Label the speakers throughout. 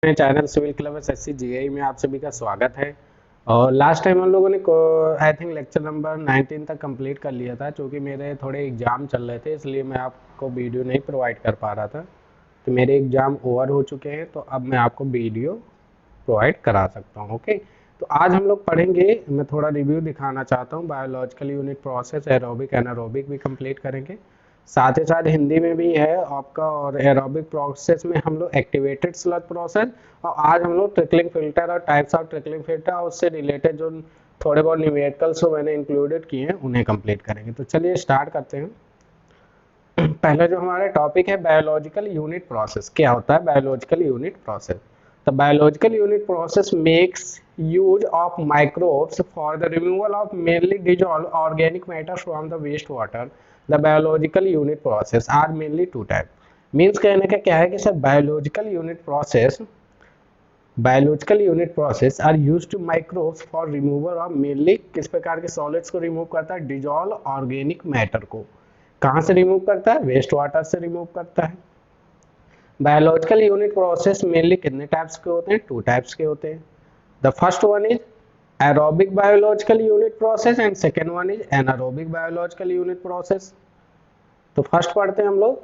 Speaker 1: मेरे channel civil club SSC GI में आप सभी का स्वागत है। और लास्ट टाइम हम लोगों ने आई थिंक लेक्चर नंबर 19 तक कंप्लीट कर लिया था, क्योंकि मेरे थोड़े एग्ज़ाम चल रहे थे इसलिए मैं आपको वीडियो नहीं प्रोवाइड कर पा रहा था। तो मेरे एग्ज़ाम ओवर हो चुके हैं, तो अब मैं आपको वीडियो प्रोवाइड करा सकता हूँ। ओके, तो आज हम लोग पढ़ेंगे, मैं थोड़ा रिव्यू दिखाना चाहता हूँ। Biological unit process, aerobic anaerobic भी कंप्लीट करेंगे, साथ ही साथ हिंदी में भी है आपका। और एरोबिक प्रोसेस में हम लोग एक्टिवेटेड स्लज प्रोसेस, और आज हम लोग ट्रिकलिंग फिल्टर और टाइप्स ऑफ ट्रिकलिंग फिल्टर और उससे रिलेटेड जो थोड़े बहुत न्यूमेरिकल्स मैंने इंक्लूडेड किए हैं उन्हें कंप्लीट करेंगे। तो चलिए स्टार्ट करते हैं। पहला जो हमारा टॉपिक है बायोलॉजिकल यूनिट प्रोसेस। क्या होता है biological unit process? The biological unit process makes use of microbes for the removal of mainly dissolved organic matter from the wastewater. The biological unit process are mainly two type. Means कहने का क्या है कि sir biological unit process are used to microbes for removal of mainly किस प्रकार के solids को remove करता है? dissolved organic matter को कहाँ से remove करता है? वेस्ट वाटर से remove करता है। बायोलॉजिकल यूनिट प्रोसेस मेनली कितने टाइप्स के होते हैं? टू टाइप्स के होते हैं। The first one is aerobic biological unit process and second one is anaerobic biological unit process. तो फर्स्ट पढ़ते हैं हम लोग।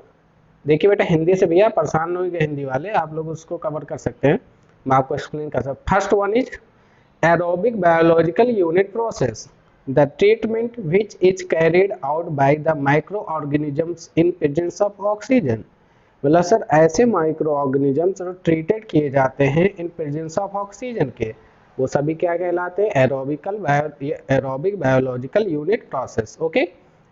Speaker 1: देखिए बेटा, हिंदी से भैया परेशान नहीं गए हिंदी वाले, आप लोग उसको कवर कर सकते हैं, मैं आपको एक्सप्लेन कर सकता। First one is aerobic biological unit process, the treatment which is carried out by the micro organisms in presence of oxygen. बोला सर ऐसे माइक्रो ऑर्गेनिजम्स जो ट्रीटेड किए जाते हैं इन प्रेजेंस ऑफ ऑक्सीजन के, वो सभी क्या कहलाते हैं? Aerobic biological unit process. Okay,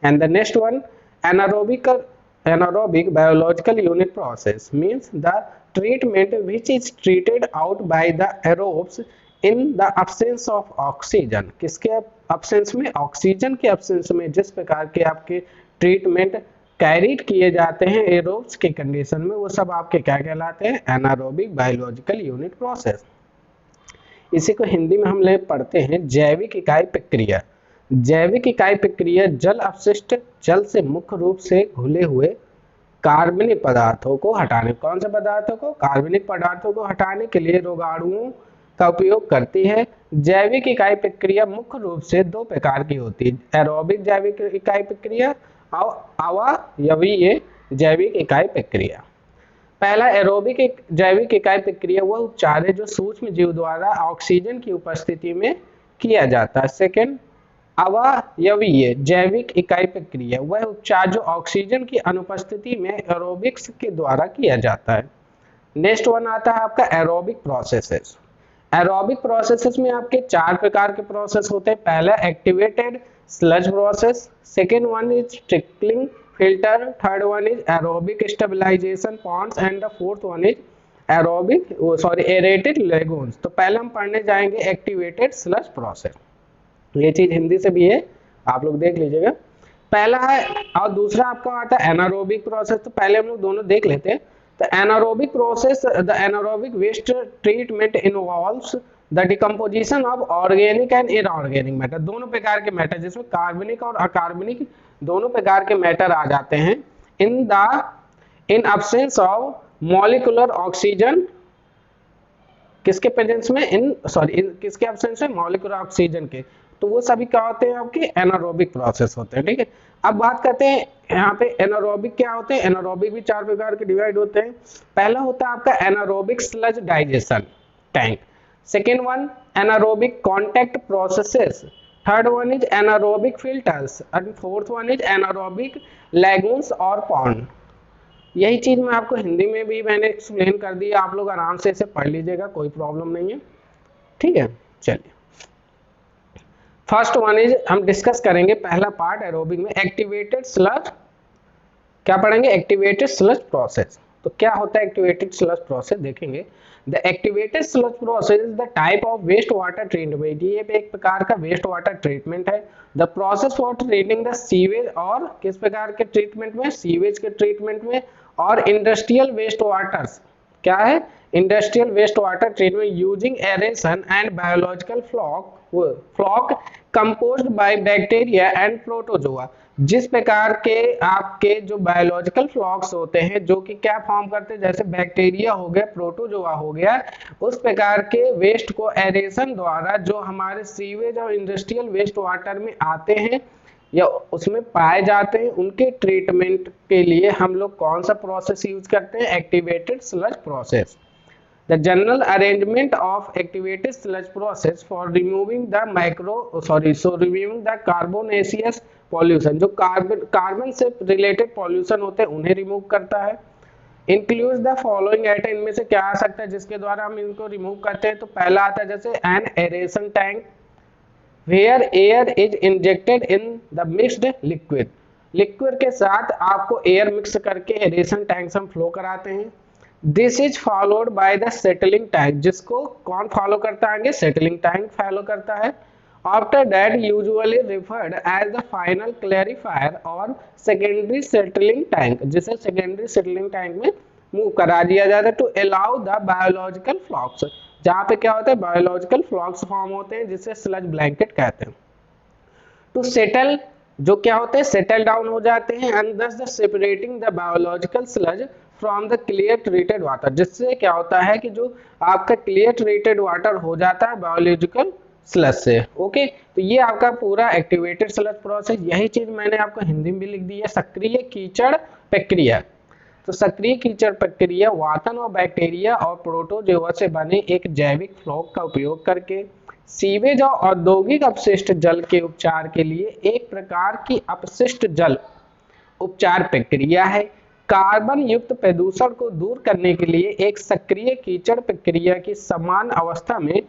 Speaker 1: and the next one anaerobic biological unit process means the treatment which is treated out by the aerobes in the absence of oxygen। किसके absence में? Oxygen के absence में जिस प्रकार के आपके treatment carried किए जाते हैं एरोब्स के कंडीशन में, वो सब आपके क्या कहलाते हैं? Anaerobic biological unit process. इसी को हिंदी में हम लोग पढ़ते हैं जैविक इकाई प्रक्रिया। जैविक इकाई प्रक्रिया जल अपशिष्ट जल से मुख्य रूप से घुले हुए कार्बनिक पदार्थों को हटाने, कौन से पदार्थों को? कार्बनिक पदार्थों को हटाने के लिए रोगाणुओं का उपयोग करती है। जैविक इकाई प्रक्रिया मुख्य रूप से दो प्रकार की होती है, एरोबिक जैविक इकाई प्रक्रिया और अवयवीय जैविक इकाई प्रक्रिया। पहला एरोबिक जैविक इकाई प्रक्रिया वह उपचार है जो सूक्ष्म जीव द्वारा ऑक्सीजन की उपस्थिति में किया जाता है। सेकेंड, अवयवीय जैविक इकाई प्रक्रिया वह उपचार जो ऑक्सीजन की अनुपस्थिति में एरोबिक्स के द्वारा किया जाता है। नेक्स्ट वन आता है आपका एरोबिक प्रोसेसेस। एरोबिक प्रोसेसेस में आपके चार प्रकार के प्रोसेस होते हैं। पहला activated sludge process, second one is trickling filter, third one is aerobic stabilisation ponds and the fourth one is aerated lagoons. तो पहले हम पढ़ने जाएंगे एक्टिवेटेड स्लज प्रोसेस। ये चीज हिंदी से भी है, आप लोग देख लीजिएगा। पहला है, और दूसरा आपका आता है एनारोबिक प्रोसेस। तो पहले हम लोग दोनों देख लेते हैं। The anaerobic process, the anaerobic waste treatment involves the decomposition of organic and inorganic matter, दोनों प्रकार के मैटर जिसमें कार्बनिक और अकार्बनिक दोनों प्रकार के मैटर आ जाते हैं। in absence of molecular oxygen, किसके प्रेजेंस में? किसके एब्सेंस में? मॉलिक्यूलर ऑक्सीजन के। तो वो सभी क्या होते हैं? आपके एनारोबिक प्रोसेस होते हैं। ठीक है, अब बात करते हैं यहाँ पे एनारोबिक क्या होते हैं। एनारोबिक भी चार प्रकार के डिवाइड होते हैं। पहला होता है आपका anaerobic sludge digestion tank, second one anaerobic contact processes, third one is anaerobic filters and fourth one is anaerobic लैगून्स और पॉन्ड। यही चीज मैं आपको हिंदी में भी मैंने एक्सप्लेन कर दिया, आप लोग आराम से इसे पढ़ लीजिएगा, कोई प्रॉब्लम नहीं है। ठीक है, चलिए फर्स्ट वन इज हम डिस्कस करेंगे पहला पार्ट एरोबिक में एक्टिवेटेड स्लज। क्या पढ़ेंगे? Activated sludge process. तो क्या होता है एक्टिवेटेड स्लज प्रोसेस देखेंगे। The activated sludge process is the type of waste water treatment, ये एक प्रकार का वेस्ट वाटर ट्रीटमेंट है। The process for treating the sewage, और किस प्रकार के ट्रीटमेंट में? सीवेज के ट्रीटमेंट में, और इंडस्ट्रियल वेस्ट वाटर्स। क्या है? Industrial waste water treatment using aeration and biological floc composed by bacteria and protozoa. जिस प्रकार के आपके जो बायोलॉजिकल फ्लॉक्स होते हैं जो कि क्या फॉर्म करते हैं, जैसे बैक्टीरिया हो गया, प्रोटोजोआ हो गया, उस प्रकार के वेस्ट को एरेशन द्वारा जो हमारे सीवेज और इंडस्ट्रियल वेस्ट वाटर में आते हैं या उसमें पाए जाते हैं, उनके ट्रीटमेंट के लिए हम लोग कौन सा प्रोसेस यूज करते हैं, activated sludge process. The general arrangement of activated sludge process for removing the removing the carbonaceous pollution, जो कार्बन से रिलेटेड पॉल्यूशन होते हैं उन्हें रिमूव करता है। इंक्लूड द फॉलोइंग आइटम, इनमें से क्या आ सकता है जिसके द्वारा हम इनको रिमूव करते हैं, तो पहला आता है जैसे an aeration tank where air is injected in the mixed liquid, liquid के साथ आपको एयर मिक्स करके एरेशन टैंक से हम फ्लो कराते हैं। This is followed by the settling tank, जिसको कौन फॉलो करता है, सेटलिंग टैंक फॉलो करता है। After that usually referred as the final clarifier और सेकेंडरी सेटलिंग टैंक, जिसे सेकेंडरी सेटलिंग टैंक में मूव करा दिया जाता है to allow the biological flocs, जहाँ पे क्या होता है बायोलॉजिकल फ्लॉक्स फॉर्म होते हैं जिसे स्लज ब्लैंकेट कहते हैं, टू सेटल, जो क्या होते हैं सेटल डाउन हो जाते हैं, एंड दस the separating the biological sludge from the clear treated water, जिससे क्या होता है कि जो आपका क्लियर ट्रीटेड वाटर हो जाता है बायोलॉजिकल स्लज से। ओके, तो ये आपका पूरा एक्टिवेटेड स्लज प्रोसेस, यही चीज मैंने आपको हिंदी में भी लिख दी है। सक्रिय कीचड़ प्रक्रिया, तो सक्रिय कीचड़ प्रक्रिया वातन और बैक्टीरिया और प्रोटोजोआ से बने एक जैविक फ्लॉक का उपयोग करके सीवेज और औद्योगिक अपशिष्ट जल के उपचार के लिए एक प्रकार की अपशिष्ट जल उपचार प्रक्रिया है। कार्बन युक्त प्रदूषण को दूर करने के लिए एक सक्रिय कीचड़ प्रक्रिया की समान अवस्था में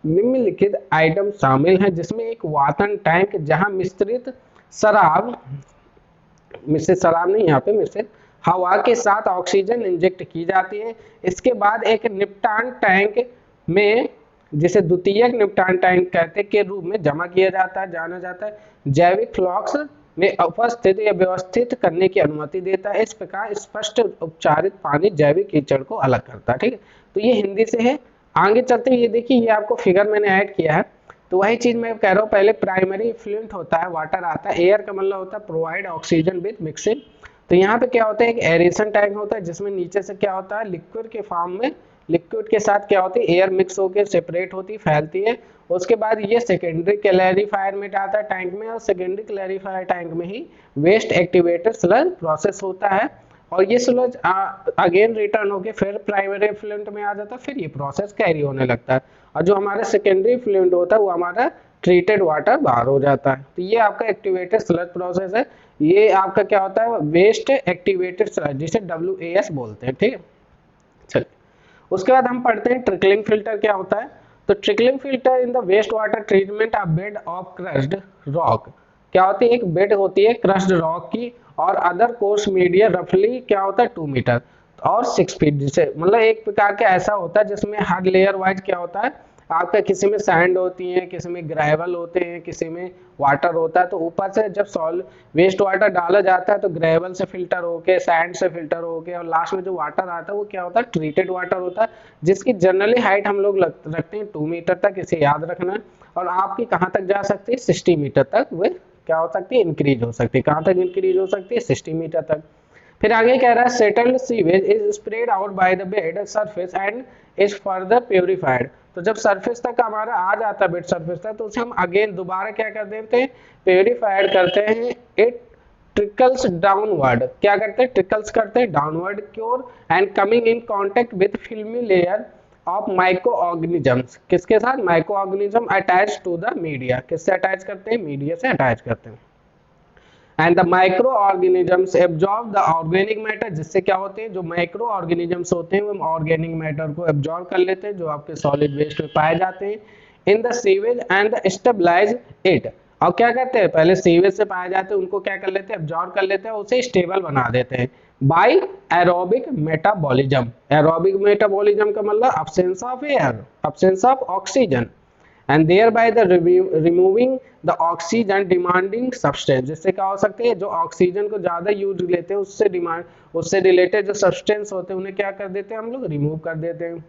Speaker 1: निम्नलिखित आइटम शामिल हैं, जिसमें एक वातन टैंक जहां मिश्रित हवा के साथ ऑक्सीजन इंजेक्ट की जाती है। इसके बाद एक निपटान टैंक में, जिसे द्वितीयक निपटान टैंक कहते के रूप में जाना जाता है, जैविक फ्लॉक्स में उपस्थित या व्यवस्थित करने की अनुमति देता है। इस प्रकार स्पष्ट उपचारित पानी जैविक कीचड़ को अलग करता है। ठीक है, तो ये हिंदी से है। आगे चलते ये देखिए, ये आपको फिगर मैंने ऐड किया है, तो वही चीज मैं कह रहा हूँ। पहले प्राइमरी इफ्लुएंट होता है, वाटर आता है, एयर का मतलब होता है प्रोवाइड ऑक्सीजन विद मिक्सिंग। तो यहाँ पे क्या होता है, एक एरेशन टैंक होता है जिसमें नीचे से क्या होता है लिक्विड के फॉर्म में, लिक्विड के साथ क्या होती है एयर मिक्स होकर सेपरेट होती फैलती है। उसके बाद ये सेकेंडरी क्लैरिफायर में जाता है टैंक में, और सेकेंडरी क्लैरिफायर टैंक में ही वेस्ट एक्टिवेटेड स्लज प्रोसेस होता है, और ये स्लज अगेन रिटर्न होके फिर प्राइमरी इफ्लुएंट में आ जाता है, फिर ये प्रोसेस कैरी होने लगता है, और जो हमारा सेकेंडरी इफ्लुएंट होता है वो हमारा ट्रीटेड वाटर बाहर हो जाता है। तो ये आपका एक्टिवेटेड स्लज प्रोसेस है। ये आपका क्या होता है वेस्ट एक्टिवेटेड स्लज, जिसे WAS बोलते हैं। ठीक है, चलिए उसके बाद हम पढ़ते हैं ट्रिकलिंग फिल्टर क्या होता है। तो trickling filter in the waste water treatment a bed of crushed rock, क्या होती है एक बेड होती है क्रश्ड रॉक की, और अदर कोर्स मीडिया रफली क्या होता है 2 मीटर और 6 फीट, जिसे मतलब एक प्रकार का ऐसा होता है जिसमें हर लेयर वाइज क्या होता है आपका, किसी में सैंड होती है, किसी में ग्रेवल होते हैं, किसी में वाटर होता है। तो ऊपर से जब वेस्ट वाटर डाला जाता है तो ग्रेवल से फिल्टर होके, सैंड से फिल्टर होके, और लास्ट में जो वाटर आता है वो क्या होता है ट्रीटेड वाटर होता है, जिसकी जनरली हाइट हम लोग रखते हैं 2 मीटर तक, इसे याद रखना है। और आपकी कहाँ तक जा सकती है 60 मीटर तक वे क्या हो सकती है इंक्रीज हो सकती है। कहाँ तक इंक्रीज हो सकती है 60 मीटर तक। फिर आगे कह रहा है settled sewage is spread out by the bed surface and is further purified. तो जब सरफेस तक हमारा आ जाता है बेड सरफेस तक, तो उसे हम अगेन दोबारा क्या कर देते हैं प्योरीफाइड करते हैं। इट ट्रिकल्स डाउनवर्ड, क्या करते हैं ट्रिकल्स करते हैं downward cure and coming in contact with filmy layer of micro organisms, किसके साथ micro organism attach to the media, किससे अटैच करते हैं मीडिया से अटैच करते हैं। And the micro organisms absorb the organic matter, जिससे क्या होते हैं जो माइक्रो ऑर्गेनिजम्स होते हैं वो ऑर्गेनिक मैटर को एब्जॉर्ब कर लेते हैं जो आपके सॉलिड वेस्ट में पाए जाते हैं in the sewage and stabilise it. और क्या करते हैं पहले सीवेज से पाए जाते हैं उनको क्या कर लेते हैं एब्जॉर्ब कर लेते हैं, उसे स्टेबल बना देते हैं by aerobic metabolism. Aerobic metabolism का मतलब absence of air, absence of oxygen and thereby the removing the oxygen demanding substance, जिससे क्या हो सकते हैं जो ऑक्सीजन को ज्यादा यूज लेते हैं उससे रिलेटेड जो सब्सटेंस होते हैं उन्हें क्या कर देते हैं हम लोग रिमूव कर देते हैं।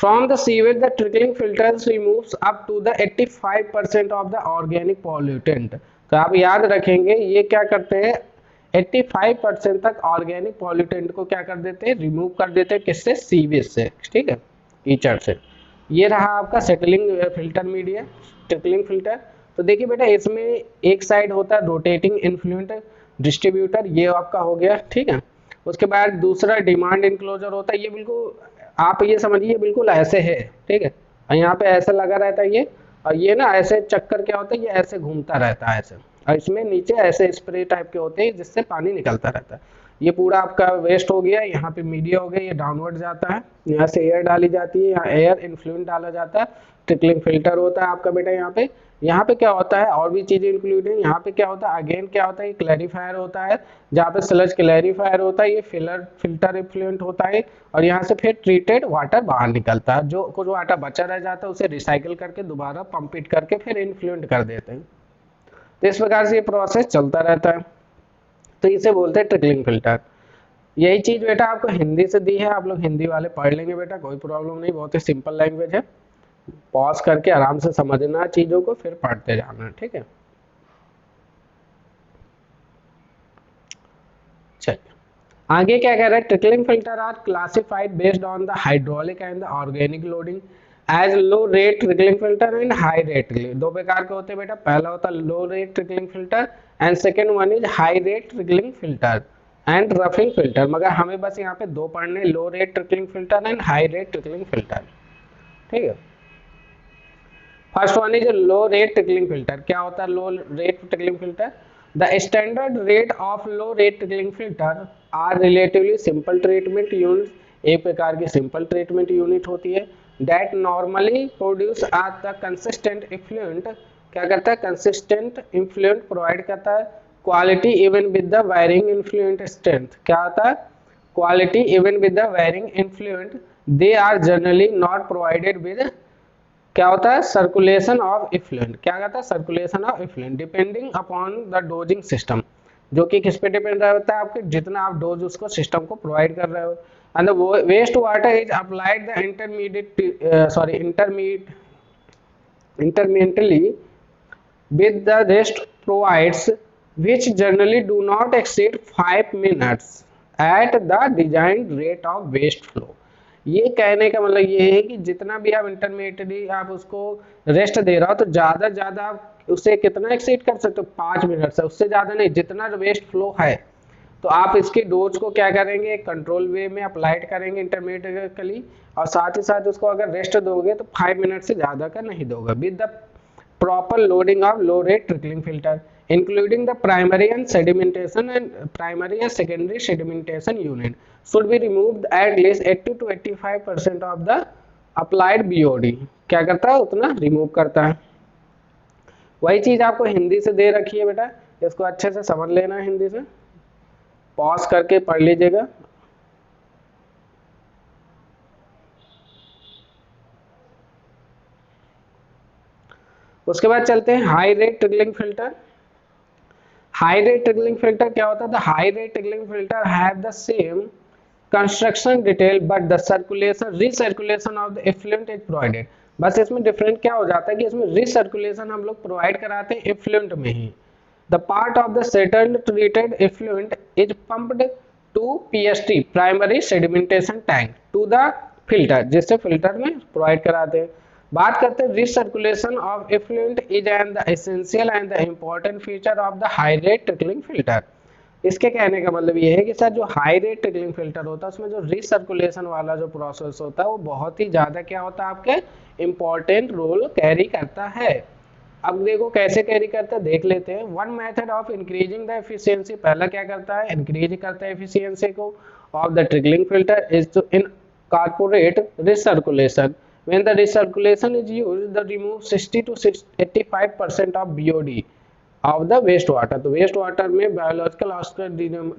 Speaker 1: From the sewage, the trickling filters removes up to the 85% of the organic pollutant. तो आप याद रखेंगे ये क्या करते हैं, 85% तक ऑर्गेनिक पॉल्यूटेंट को क्या कर देते हैं, रिमूव कर देते हैं, किससे, सीवेज से, ठीक है, कीचड़ से। ये रहा आपका settling filter media, trickling filter. तो देखिए बेटा इसमें एक साइड होता है रोटेटिंग इन्फ्लुएंट डिस्ट्रीब्यूटर, ये आपका हो गया, ठीक है। उसके बाद दूसरा डिमांड इंक्लोजर होता है, ये बिल्कुल आप ये समझिए बिल्कुल ऐसे है, ठीक है, और यहाँ पे ऐसे लगा रहता है ये, और ये ना ऐसे चक्कर क्या होता है, ये ऐसे घूमता रहता है ऐसे, और इसमें नीचे ऐसे स्प्रे टाइप के होते हैं जिससे पानी निकलता रहता है। ये पूरा आपका वेस्ट हो गया, यहाँ पे मीडिया हो गया, ये डाउनवर्ड जाता है, यहाँ से एयर डाली जाती है, यहाँ एयर इन्फ्लुएंट डाला जाता है, ट्रिकलिंग फिल्टर होता है आपका बेटा यहाँ पे क्या होता है, और भी चीजें इंक्लूड है। यहाँ पे क्या होता है, अगेन क्या होता है, ये क्लैरिफायर होता है, जहाँ पे स्लज क्लैरिफायर होता है, ये फिल्टर इफ्लुएंट होता है, और यहाँ से फिर ट्रीटेड वाटर बाहर निकलता है, जो कुछ वाटर बचा रह जाता है उसे रिसाइकिल करके दोबारा पंप इट करके फिर इन्फ्लुएंट कर देते हैं। तो इस प्रकार से ये प्रोसेस चलता रहता है, तो इसे बोलते हैं ट्रिकलिंग फिल्टर। यही चीज बेटा आपको हिंदी से दी है, आप लोग हिंदी वाले पढ़ लेंगे बेटा, कोई प्रॉब्लम नहीं, बहुत ही सिंपल लैंग्वेज है, पॉज करके आराम से समझना चीजों को, फिर पढ़ते जाना, ठीक है। चलिए आगे क्या कह रहा है, trickling filter are classified based on the hydraulic and the organic loading as low rate trickling filter and high rate trickling. दो प्रकार के होते हैं बेटा, पहला होता है low rate trickling filter and second one is high rate trickling filter and roughing filter. मगर हमें बस यहाँ पे दो पढ़ने, low rate trickling filter and high rate trickling filter, ठीक है। First one is low rate trickling filter. क्या होता है low rate trickling filter, the standard rate of low rate trickling filter are relatively simple treatment unit, एक प्रकार की simple treatment unit होती है, that normally produce at the consistent effluent, क्या करता है, कंसिस्टेंट इफ्लुएंट प्रोवाइड करता है, quality even with the varying influent strength. क्या होता है, quality even with the varying influent, they are generally not provided with, क्या होता है, सर्कुलेशन ऑफ इफ्लुएंट। क्या कहता है, circulation of effluent depending upon the dosing system, जो कि किस पे डिपेंड रहता है, आपके जितना आप डोज उसको सिस्टम को प्रोवाइड कर रहे हो। And the waste water is applied the intermittently with the rest provides, which generally do not exceed 5 minutes at the designed rate of waste flow। ये कहने का मतलब ये है कि जितना भी आप इंटरमीडिएटली आप उसको रेस्ट दे रहा हो, तो ज़्यादा ज़्यादा आप उससे कितना एक्सीड कर सकते हो, 5 मिनट से, उससे ज़्यादा नहीं, जितना वेस्ट फ्लो है। तो आप इसके डोज को क्या करेंगे, कंट्रोल वे में अप्लाइड करेंगे इंटरमीडिएटली, और साथ ही साथ उसको अगर रेस्ट दोगे तो 5 मिनट से ज़्यादा का नहीं दोगे, with the proper loading of low rate trickling filter including the primary and secondary sedimentation unit should be removed at least 80 to 85% of the applied BOD। क्या करता है, उतना रिमूव करता है। वही चीज आपको हिंदी से दे रखी है बेटा, इसको अच्छे से समझ लेना है, हिंदी से पॉज करके पढ़ लीजिएगा। उसके बाद चलते हैं high rate trickling filter. High rate trickling filter क्या होता है, the high rate trickling filter have the same construction detail but the circulation recirculation of the effluent is provided. बस इसमें डिफरेंट क्या हो जाता है कि इसमें रीसर्कुलेशन हम लोग प्रोवाइड कराते हैं इफ्लुएंट में ही। The part of the settled treated effluent is pumped to PST primary sedimentation tank to the filter, जिससे फिल्टर में प्रोवाइड कराते हैं। बात करते हैं recirculation of effluent is and the essential and the important feature of the high rate trickling filter. इसके कहने का मतलब ये है कि सर जो हाई रेट ट्रिकलिंग फिल्टर होता है उसमें जो रिसर्कुलेशन वाला जो प्रोसेस होता है वो बहुत ही ज्यादा क्या होता है, आपके इम्पोर्टेंट रोल कैरी करता है। अब देखो कैसे कैरी करता है, देख लेते हैं। One method of increasing the efficiency, पहला क्या करता है, इंक्रीज करता है एफिशिएंसी को of the trickling filter is to incorporate recirculation. When the recirculation is used, the remove 60 to 85% of BOD of the waste water। तो वेस्ट वाटर में biological Oscar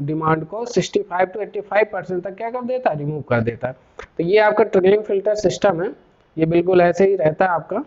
Speaker 1: demand को 65 to 85% तक क्या कर देता है, रिमूव कर देता है। तो ये आपका ट्रिकलिंग फिल्टर सिस्टम है, ये बिल्कुल ऐसे ही रहता है आपका,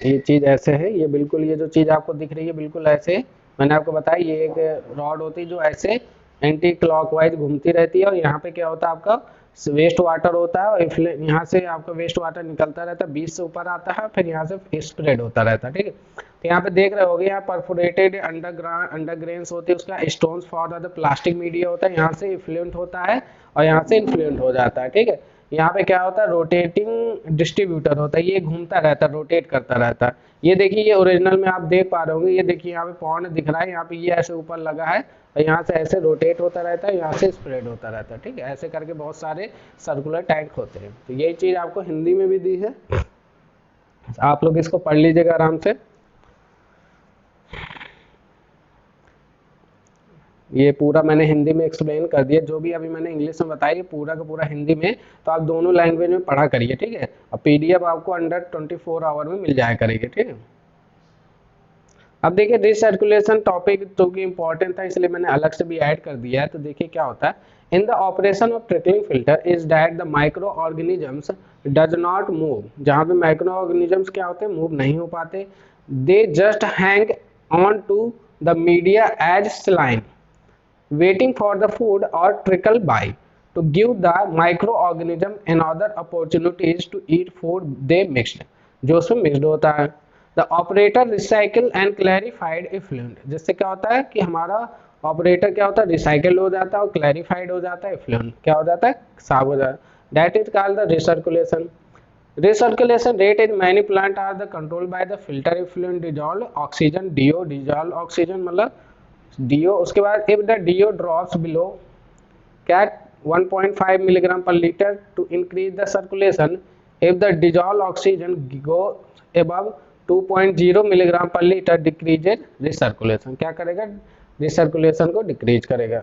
Speaker 1: ये चीज ऐसे है, ये बिल्कुल ये जो चीज आपको दिख रही है बिल्कुल ऐसे, मैंने आपको बताया ये एक रॉड होती है जो ऐसे एंटी क्लॉकवाइज घूमती रहती है, और यहाँ पे क्या होता है आपका वेस्ट वाटर होता है और यहाँ से आपका वेस्ट वाटर निकलता रहता है, 20 से ऊपर आता है, फिर यहाँ से स्प्रेड होता रहता है, ठीक है। तो यहाँ पे देख रहे होगे, यहाँ परफोरेटेड अंडरग्रेन्स होते हैं, उसका stones for the plastic media होता है, यहाँ से इफ्लुएंट होता है और यहाँ से इन्फ्लुएंट हो जाता है, ठीक है। यहाँ पे क्या होता है, रोटेटिंग डिस्ट्रीब्यूटर होता है, ये घूमता रहता है, रोटेट करता रहता है। ये देखिए, ये ओरिजिनल में आप देख पा रहे होंगे, ये देखिए यहाँ पे पॉन्ड दिख रहा है, यहाँ पे ये ऐसे ऊपर लगा है और यहाँ से ऐसे रोटेट होता रहता है, यहाँ से स्प्रेड होता रहता है, ठीक है। ऐसे करके बहुत सारे सर्कुलर टैंक होते हैं। तो यही चीज आपको हिंदी में भी दी है, आप लोग इसको पढ़ लीजिएगा आराम से। ये पूरा मैंने हिंदी में एक्सप्लेन कर दिया, जो भी अभी मैंने इंग्लिश में बताया ये पूरा का पूरा हिंदी में, तो आप दोनों लैंग्वेज में पढ़ा करिए, ठीक है। और पीडीएफ आपको अंडर 24 आवर में मिल जाया करेगी, ठीक है। अब देखिए रिसर्कुलेशन टॉपिक तो कि इंपॉर्टेंट था, इसलिए मैंने अलग से भी ऐड कर दिया है। तो देखिए क्या होता है, in the operation of trickling filter is that the micro organisms does not move. जहाँ पे माइक्रो ऑर्गेनिजम्स क्या होते हैं, मूव नहीं हो पाते, they just hang on to the media as slime waiting for the food or trickle by to give the microorganism another opportunities to eat food they mixed, जो उसमें मिक्सड होता है। The operator recycle and clarified effluent, जिससे क्या होता है कि हमारा ऑपरेटर क्या होता है, रिसाइकल हो जाता है और क्लैरिफाइड हो जाता है, effluent क्या हो जाता है, साफ हो जाता है। That is called the recirculation. Recirculation rate in many plant are the controlled by the filter effluent dissolved oxygen, DO dissolved oxygen मतलब DO। उसके बाद if the DO drops below क्या 1.5 milligram per liter to increase the circulation, if the dissolved oxygen go above 2.0 milligram per liter decreases recirculation, क्या करेगा, recirculation को decrease करेगा।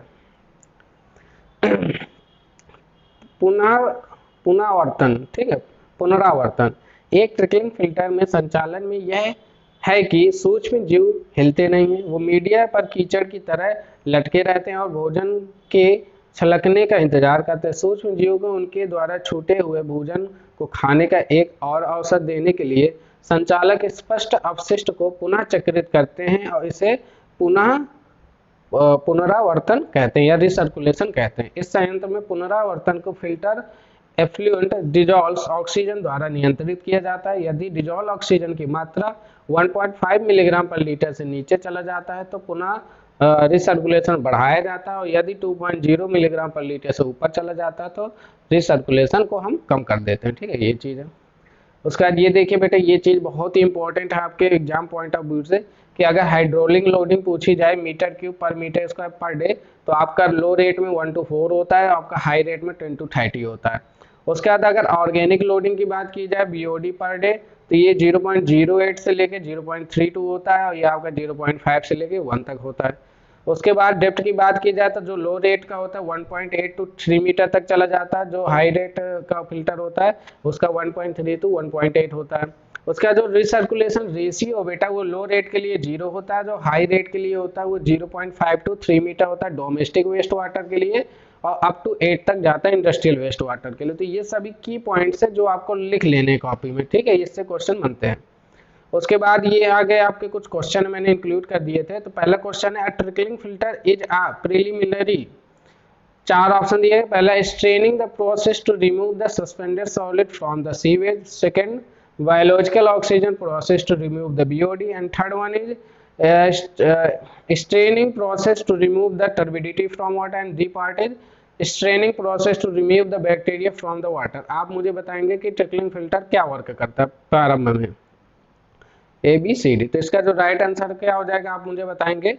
Speaker 1: पुनरावर्तन, ठीक है, पुनरावर्तन एक ट्रिकलिंग फिल्टर में संचालन में यह है कि सूक्ष्म जीव हिलते नहीं हैं, वो मीडिया पर कीचड़ की तरह लटके रहते हैं और भोजन के छलकने का इंतजार करते हैं। सूक्ष्म जीव को उनके द्वारा छूटे हुए भोजन को खाने का एक और अवसर देने के लिए संचालक स्पष्ट अपशिष्ट को पुनः चक्रित करते हैं और इसे पुनरावर्तन कहते हैं या रिसर्कुलेशन कहते हैं। इस संयंत्र में पुनरावर्तन को फिल्टर एफ्लुएंट डिजॉल्व ऑक्सीजन द्वारा नियंत्रित किया जाता है। यदि डिजॉल्व ऑक्सीजन की मात्रा 1.5 मिलीग्राम पर लीटर से नीचे चला जाता है तो पुनः रिसर्कुलेशन बढ़ाया जाता है, और यदि 2.0 मिलीग्राम पर लीटर से ऊपर चला जाता है तो रिसर्कुलेशन को हम कम कर देते हैं, ठीक है, ये चीज़ है। उसके बाद ये देखिए बेटा, ये चीज़ बहुत ही इंपॉर्टेंट है आपके एग्जाम पॉइंट ऑफ व्यू से कि अगर हाइड्रोलिक लोडिंग पूछी जाए मीटर क्यूब पर मीटर स्क्वायर पर डे तो आपका लो रेट में 1 to 4 होता है, आपका हाई रेट में 10 to 30 होता है। उसके बाद अगर ऑर्गेनिक लोडिंग की बात की जाए बीओडी पर डे तो ये 0.08 से लेके 0.32 होता है और ये आपका 0.5 से लेके 1 तक होता है। उसके बाद डेप्थ की बात की जाए तो जो लो रेट का होता है 1.8 to 3 मीटर तक चला जाता है, जो हाई रेट का फिल्टर होता है उसका 1.3 to 1.8 होता है। उसका जो रिसर्कुलेशन रेशियो बेटा वो लो रेट के लिए 0 होता है, जो हाई रेट के लिए होता है वो 0.5 to 3 मीटर होता है डोमेस्टिक वेस्ट वाटर के लिए, और अप टू 8 तक जाता है इंडस्ट्रियल वेस्ट वाटर के लिए। तो ये सभी की पॉइंट्स है जो आपको लिख लेने कॉपी में, ठीक है, इससे क्वेश्चन बनते हैं। उसके बाद ये आगे आपके कुछ क्वेश्चन मैंने इंक्लूड कर दिए थे। तो पहला क्वेश्चन है, trickling filter is a preliminary, 4 option दिए हैं। पहला, straining the process to remove the suspended solid from the sewage. Second, biological oxygen process to remove the BOD, and third one is straining process to remove the turbidity from water, and the part is straining process to remove the bacteria from the water। आप मुझे बताएंगे कि trickling filter क्या work करता है प्रारंभ में, A B C D. तो इसका जो राइट आंसर क्या हो जाएगा आप मुझे बताएंगे,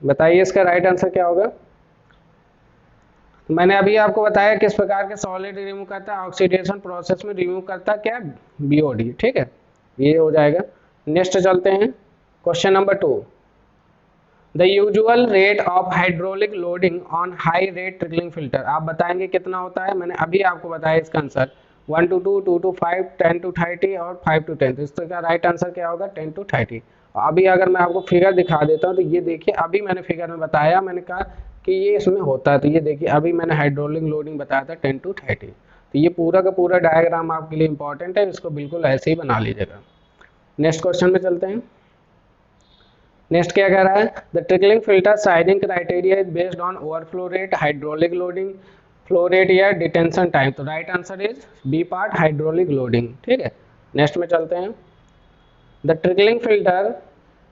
Speaker 1: बताइए इसका राइट आंसर क्या होगा। तो मैंने अभी आपको बताया किस प्रकार के सॉलिड रिमूव करता है, ऑक्सीडेशन प्रोसेस में रिमूव करता है क्या, बीओडी, ठीक है, ये हो जाएगा। नेक्स्ट चलते हैं, question number 2, the usual rate of hydraulic loading on high rate trickling filter. आप बताएंगे कितना होता है, मैंने अभी आपको बताया इसका आंसर 1 to 2, 2 to 5, 10 to 30 और 5 to 10। तो इसका राइट आंसर क्या होगा, 10 to 30। अभी अगर मैं आपको फिगर दिखा देता हूँ तो ये देखिए, अभी मैंने फिगर में बताया, मैंने कहा कि ये इसमें होता है, तो ये देखिए अभी मैंने हाइड्रोलिक लोडिंग बताया था 10 to 30। तो ये पूरा का पूरा डायग्राम आपके लिए इंपॉर्टेंट है, इसको बिल्कुल ऐसे ही बना लीजिएगा। नेक्स्ट क्वेश्चन में चलते हैं। नेक्स्ट क्या कह रहा है, the trickling filter sizing criteria is based on overflow rate, hydraulic loading, flow rate या डिटेंशन टाइम। तो right answer is B part, hydraulic loading. ठीक है, नेक्स्ट में चलते हैं। The trickling filter,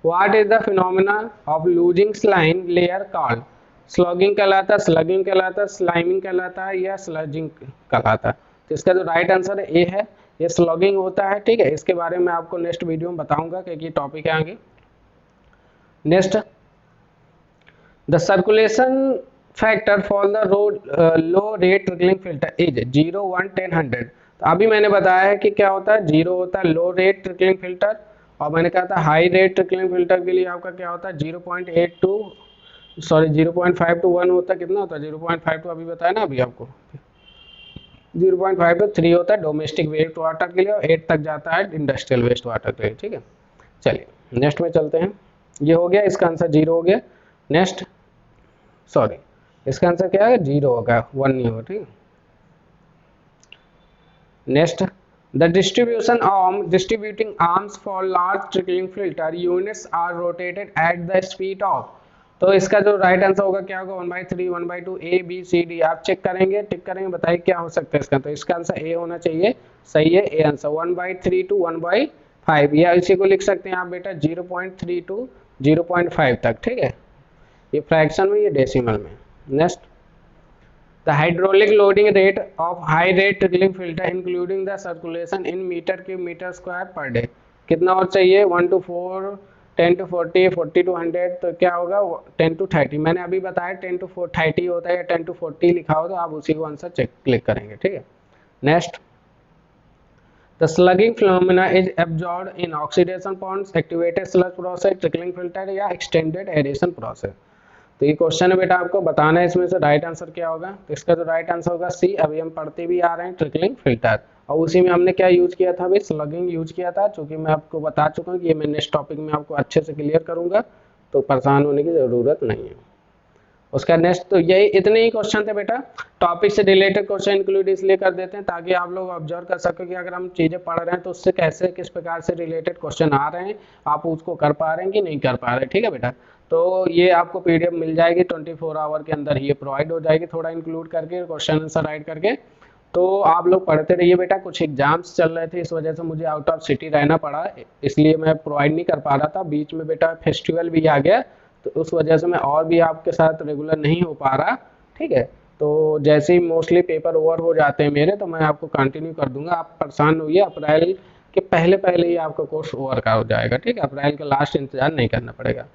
Speaker 1: what is the phenomena of losing slime layer called? Slogging कहलाता, slugging कहलाता, स्लाइमिंग कहलाता है या स्लजिंग कहलाता है? तो इसका जो राइट आंसर है ए है, ये स्लॉगिंग होता है। ठीक है, इसके बारे में आपको नेक्स्ट वीडियो में बताऊंगा क्योंकि टॉपिक है आगे। Next, the circulation factor for the low rate trickling filter is 0, 1, 10, 100। तो अभी मैंने बताया है कि क्या होता है, 0 होता है लो रेट ट्रिकलिंग फिल्टर, और मैंने कहा था हाई रेट ट्रिकलिंग फिल्टर के लिए आपका क्या होता है 0.5 to 1 होता है। कितना होता है 0.5 to, अभी बताया ना अभी आपको, 0.5 to 3 होता है डोमेस्टिक वेस्ट वाटर के लिए, और 8 तक जाता है इंडस्ट्रियल वेस्ट वाटर के लिए। ठीक है, चलिए नेक्स्ट में चलते हैं। ये हो गया, इसका आंसर 0 हो गया। नेक्स्ट, सॉरी इसका आंसर क्या है 0 होगा, 1 नहीं होगा। ठीक है, next, the distributing arms for large trickling filter units are rotated at the speed of. तो इसका जो राइट आंसर होगा क्या होगा 1/3, 1/2, ए बी सी डी। आप चेक करेंगे, टिक करेंगे, बताइए क्या हो सकता है इसका। तो इसका आंसर ए होना चाहिए, सही है, ए आंसर 1/3 to 1/5, या इसी को लिख सकते हैं आप बेटा 0.3 to 0.5 तक। ठीक है, ये फ्रैक्शन में, ये डेसिमल में। Next, the hydraulic loading rate of high rate trickling filter including the circulation in metre cube metre square per day. कितना और चाहिए 1 to 4, 10 to 40, 40 to 100, तो क्या होगा 10 to 30। मैंने अभी बताया 10 to 30 होता है, या 10 to 40 लिखा हो तो आप उसी को आंसर चेक क्लिक करेंगे। ठीक है, next, the slugging phenomena is absorbed in oxidation ponds, activated sludge process, trickling filter या एक्सटेंडेड एरेशन प्रोसेस। तो ये क्वेश्चन है बेटा, आपको बताना है इसमें से राइट आंसर क्या होगा। तो इसका जो राइट आंसर होगा सी, अभी हम पढ़ते भी आ रहे हैं ट्रिकलिंग फिल्टर, और उसी में हमने क्या यूज किया था अभी, स्लगिंग यूज किया था। चूंकि मैं आपको बता चुका हूँ कि ये मैं नेक्स्ट टॉपिक में आपको अच्छे से क्लियर करूंगा, तो परेशान होने की जरूरत नहीं है। उसका नेक्स्ट, तो यही इतने ही क्वेश्चन थे बेटा। टॉपिक से रिलेटेड क्वेश्चन इंक्लूड इसलिए कर देते हैं ताकि आप लोग ऑब्जर्व कर सको कि अगर हम चीजें पढ़ रहे हैं तो उससे कैसे किस प्रकार से रिलेटेड क्वेश्चन आ रहे हैं, आप उसको कर पा रहे हैं कि नहीं कर पा रहे। ठीक है बेटा, तो ये आपको पीडीएफ मिल जाएगी 24 आवर के अंदर ही प्रोवाइड हो जाएगी, थोड़ा इंक्लूड करके क्वेश्चन आंसर राइट करके। तो आप लोग पढ़ते रहिए बेटा। कुछ एग्जाम्स चल रहे थे, इस वजह से मुझे आउट ऑफ सिटी रहना पड़ा, इसलिए मैं प्रोवाइड नहीं कर पा रहा था। बीच में बेटा फेस्टिवल भी आ गया, तो उस वजह से मैं और भी आपके साथ रेगुलर नहीं हो पा रहा। ठीक है, तो जैसे ही मोस्टली पेपर ओवर हो जाते हैं मेरे, तो मैं आपको कंटिन्यू कर दूंगा। आप परेशान होइए, अप्रैल के पहले पहले ही आपका कोर्स ओवर का हो जाएगा। ठीक है, अप्रैल का लास्ट इंतजार नहीं करना पड़ेगा।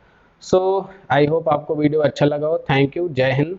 Speaker 1: सो आई होप आपको वीडियो अच्छा लगा हो। थैंक यू, जय हिंद।